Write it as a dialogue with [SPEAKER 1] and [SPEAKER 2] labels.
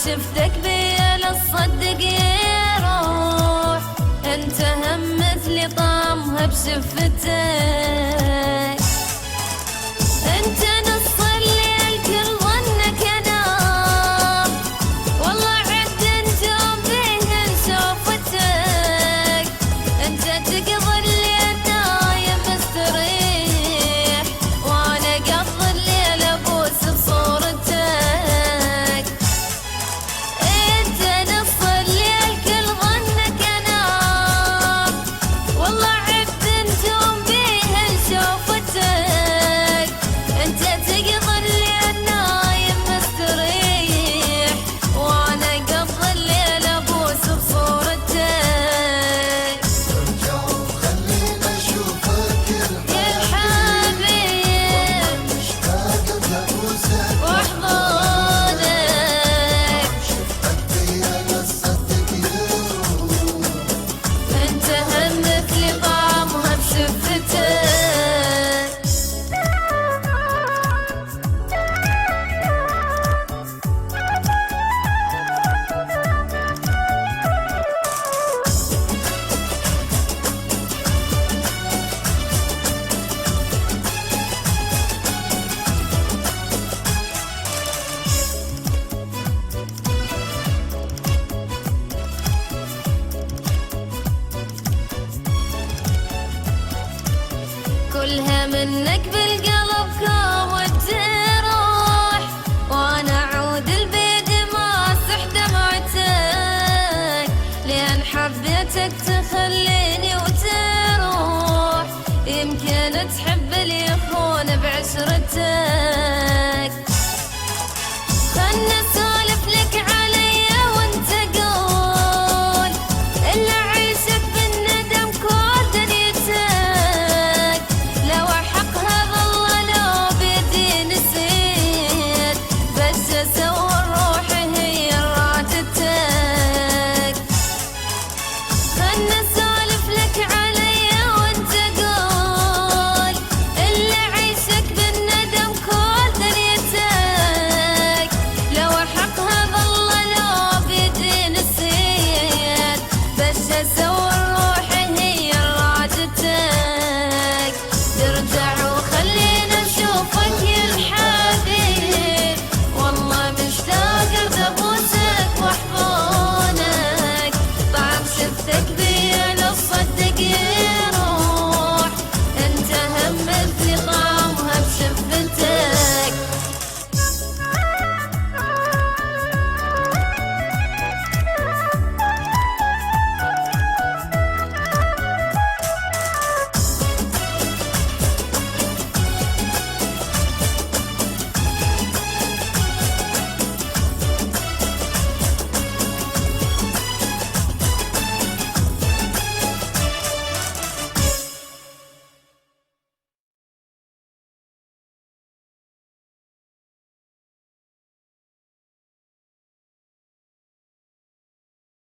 [SPEAKER 1] شفتك بيا للصدق يروح، انت هم مثلي طعمها بشفتك، انت نص الليل كل ظنك انام، والله عد نجوم بيهن شوفتك، انت تقضي الليل نايم مستريح، وانا قضي الليل ابوس بصورتك، انت نص الليل كل ظنك انام، والله عد نجوم بيهن شوفتك، انت تقضي الليل نايم مستريح، وانا قضي الليل ابوس بصورتك.
[SPEAKER 2] ارجع وخليني اشوفك
[SPEAKER 1] يا الحبيب
[SPEAKER 2] مشتاق لابوسك